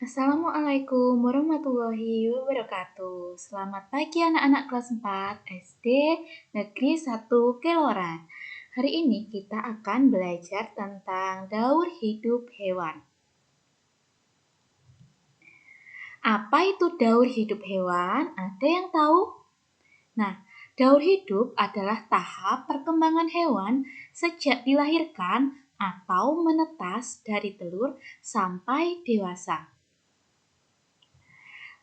Assalamualaikum warahmatullahi wabarakatuh. Selamat pagi anak-anak kelas 4 SD Negeri 1 Keloran. Hari ini kita akan belajar tentang daur hidup hewan. Apa itu daur hidup hewan? Ada yang tahu? Nah, daur hidup adalah tahap perkembangan hewan sejak dilahirkan atau menetas dari telur sampai dewasa.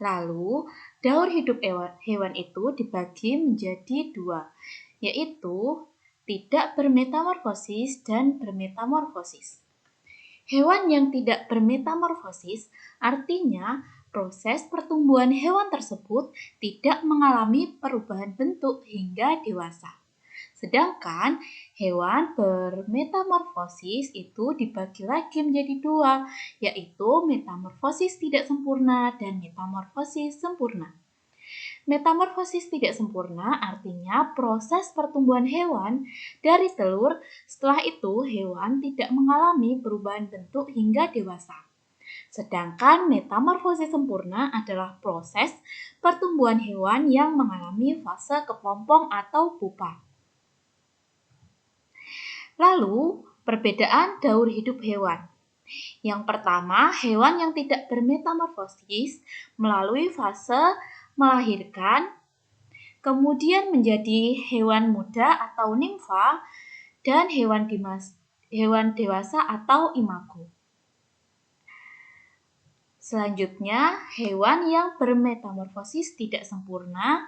Lalu, daur hidup hewan itu dibagi menjadi dua, yaitu tidak bermetamorfosis dan bermetamorfosis. Hewan yang tidak bermetamorfosis artinya proses pertumbuhan hewan tersebut tidak mengalami perubahan bentuk hingga dewasa. Sedangkan hewan bermetamorfosis itu dibagi lagi menjadi dua, yaitu metamorfosis tidak sempurna dan metamorfosis sempurna. Metamorfosis tidak sempurna artinya proses pertumbuhan hewan dari telur, setelah itu hewan tidak mengalami perubahan bentuk hingga dewasa. Sedangkan metamorfosis sempurna adalah proses pertumbuhan hewan yang mengalami fase kepompong atau pupa. Lalu, perbedaan daur hidup hewan. Yang pertama, hewan yang tidak bermetamorfosis melalui fase melahirkan, kemudian menjadi hewan muda atau nimfa, dan hewan dewasa atau imago. Selanjutnya, hewan yang bermetamorfosis tidak sempurna,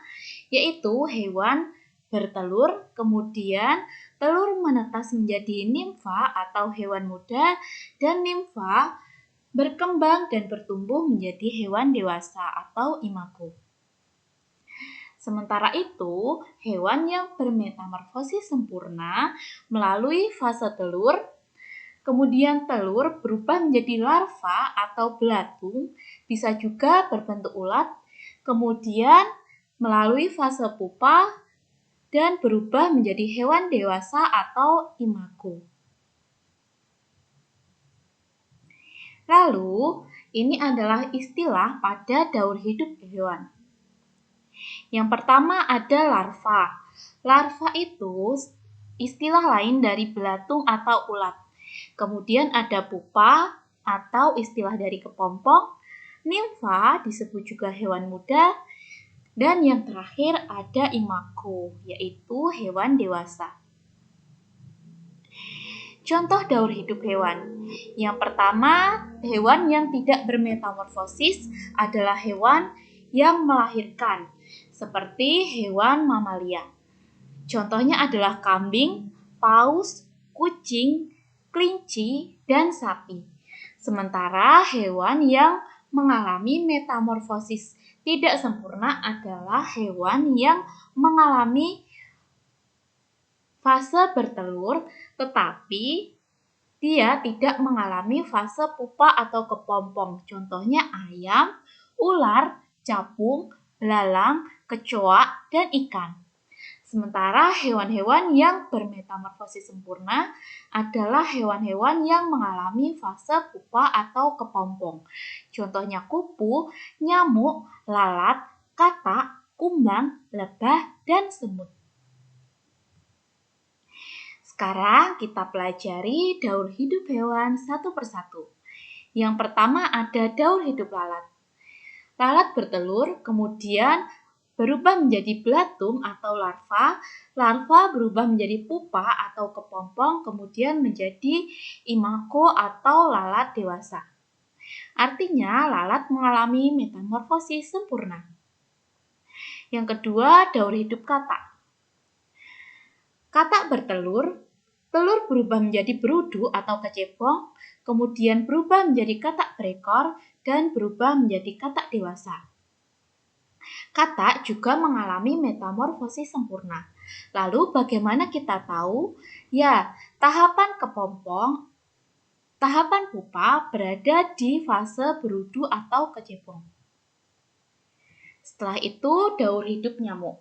yaitu hewan bertelur, kemudian telur menetas menjadi nimfa atau hewan muda, dan nimfa berkembang dan bertumbuh menjadi hewan dewasa atau imago. Sementara itu, hewan yang bermetamorfosis sempurna melalui fase telur, kemudian telur berubah menjadi larva atau belatung, bisa juga berbentuk ulat, kemudian melalui fase pupa dan berubah menjadi hewan dewasa atau imago. Lalu, ini adalah istilah pada daur hidup hewan. Yang pertama ada larva. Larva itu istilah lain dari belatung atau ulat. Kemudian ada pupa atau istilah dari kepompong. Nimfa disebut juga hewan muda. Dan yang terakhir ada imago, yaitu hewan dewasa. Contoh daur hidup hewan. Yang pertama, hewan yang tidak bermetamorfosis adalah hewan yang melahirkan, seperti hewan mamalia. Contohnya adalah kambing, paus, kucing, kelinci, dan sapi. Sementara hewan yang mengalami metamorfosis tidak sempurna adalah hewan yang mengalami fase bertelur, tetapi dia tidak mengalami fase pupa atau kepompong. Contohnya ayam, ular, capung, belalang, kecoa, dan ikan. Sementara hewan-hewan yang bermetamorfosis sempurna adalah hewan-hewan yang mengalami fase pupa atau kepompong. Contohnya kupu, nyamuk, lalat, katak, kumbang, lebah, dan semut. Sekarang kita pelajari daur hidup hewan satu persatu. Yang pertama ada daur hidup lalat. Lalat bertelur, kemudian berubah menjadi belatung atau larva. Larva berubah menjadi pupa atau kepompong, kemudian menjadi imago atau lalat dewasa. Artinya lalat mengalami metamorfosis sempurna. Yang kedua, daur hidup katak. Katak bertelur, telur berubah menjadi berudu atau kecebong, kemudian berubah menjadi katak berekor, dan berubah menjadi katak dewasa. Katak juga mengalami metamorfosis sempurna. Lalu bagaimana kita tahu? Ya, tahapan kepompong, tahapan pupa berada di fase berudu atau kecebong. Setelah itu daur hidup nyamuk.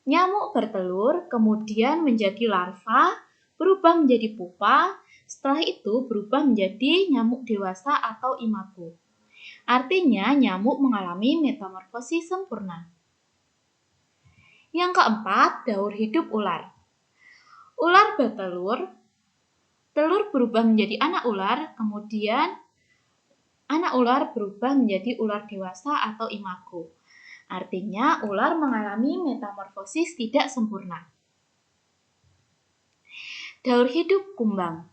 Nyamuk bertelur, kemudian menjadi larva, berubah menjadi pupa, setelah itu berubah menjadi nyamuk dewasa atau imago. Artinya nyamuk mengalami metamorfosis sempurna. Yang keempat, daur hidup ular. Ular bertelur, telur berubah menjadi anak ular, kemudian anak ular berubah menjadi ular dewasa atau imago. Artinya ular mengalami metamorfosis tidak sempurna. Daur hidup kumbang.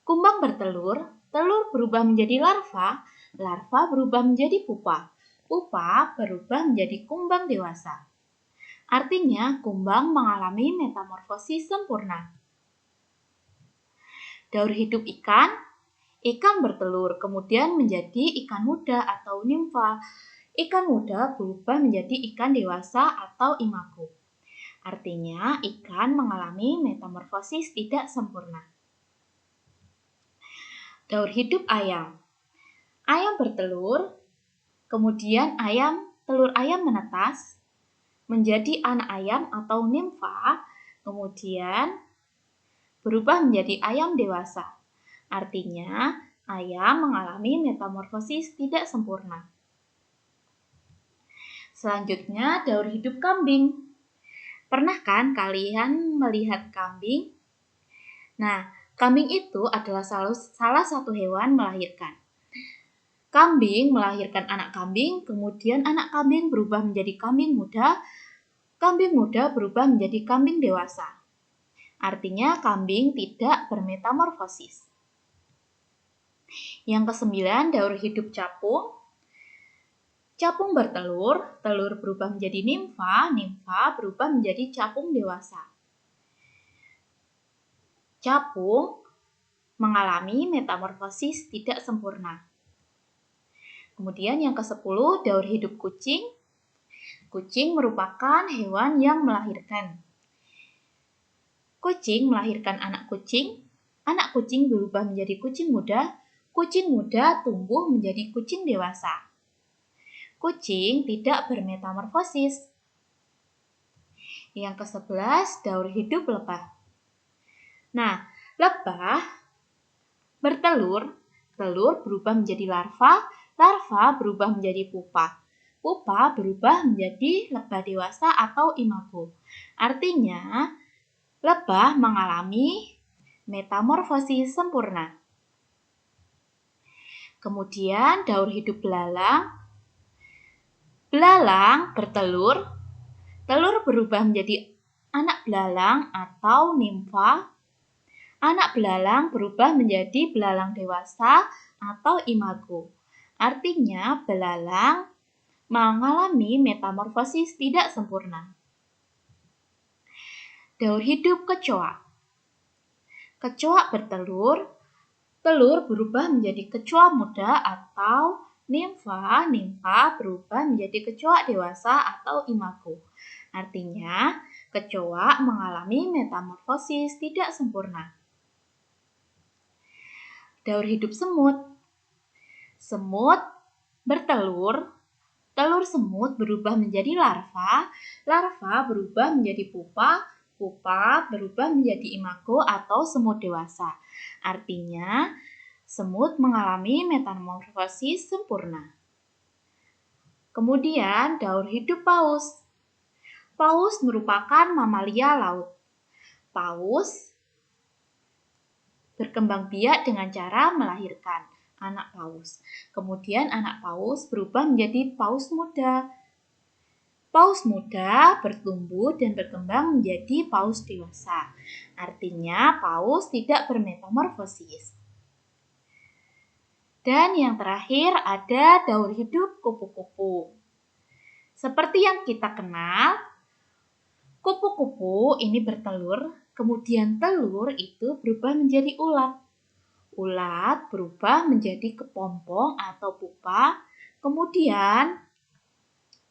Kumbang bertelur, telur berubah menjadi larva, larva berubah menjadi pupa, pupa berubah menjadi kumbang dewasa. Artinya kumbang mengalami metamorfosis sempurna. Daur hidup ikan. Ikan bertelur, kemudian menjadi ikan muda atau nimfa. Ikan muda berubah menjadi ikan dewasa atau imago. Artinya, ikan mengalami metamorfosis tidak sempurna. Daur hidup ayam. Ayam bertelur, kemudian telur ayam menetas, menjadi anak ayam atau nimfa, kemudian berubah menjadi ayam dewasa. Artinya, ayam mengalami metamorfosis tidak sempurna. Selanjutnya, daur hidup kambing. Pernah kan kalian melihat kambing? Nah, kambing itu adalah salah satu hewan melahirkan. Kambing melahirkan anak kambing, kemudian anak kambing berubah menjadi kambing muda berubah menjadi kambing dewasa. Artinya, kambing tidak bermetamorfosis. Yang kesembilan, daur hidup capung. Capung bertelur, telur berubah menjadi nimfa, nimfa berubah menjadi capung dewasa. Capung mengalami metamorfosis tidak sempurna. Kemudian yang ke-10, daur hidup kucing. Kucing merupakan hewan yang melahirkan. Kucing melahirkan anak kucing berubah menjadi kucing muda tumbuh menjadi kucing dewasa. Kucing tidak bermetamorfosis. Yang ke-11, daur hidup lebah. Nah, lebah bertelur, telur berubah menjadi larva, larva berubah menjadi pupa, pupa berubah menjadi lebah dewasa atau imago. Artinya, lebah mengalami metamorfosis sempurna. Kemudian daur hidup belalang. Belalang bertelur, telur berubah menjadi anak belalang atau nimfa. Anak belalang berubah menjadi belalang dewasa atau imago. Artinya belalang mengalami metamorfosis tidak sempurna. Daur hidup kecoa. Kecoa bertelur, telur berubah menjadi kecoa muda atau nimfa, nimfa berubah menjadi kecoa dewasa atau imago. Artinya, kecoa mengalami metamorfosis tidak sempurna. Daur hidup semut. Semut bertelur, telur semut berubah menjadi larva, larva berubah menjadi pupa, pupa berubah menjadi imago atau semut dewasa. Artinya, semut mengalami metamorfosis sempurna. Kemudian, daur hidup paus. Paus merupakan mamalia laut. Paus berkembang biak dengan cara melahirkan anak paus. Kemudian anak paus berubah menjadi paus muda. Paus muda bertumbuh dan berkembang menjadi paus dewasa. Artinya paus tidak bermetamorfosis. Dan yang terakhir ada daur hidup kupu-kupu. Seperti yang kita kenal, kupu-kupu ini bertelur, kemudian telur itu berubah menjadi ulat. Ulat berubah menjadi kepompong atau pupa, kemudian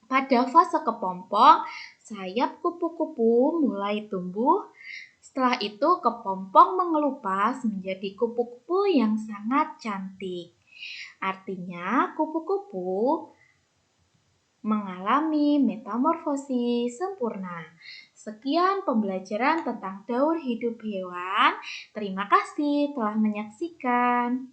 pada fase kepompong, sayap kupu-kupu mulai tumbuh. Setelah itu kepompong mengelupas menjadi kupu-kupu yang sangat cantik. Artinya kupu-kupu mengalami metamorfosis sempurna. Sekian pembelajaran tentang daur hidup hewan. Terima kasih telah menyaksikan.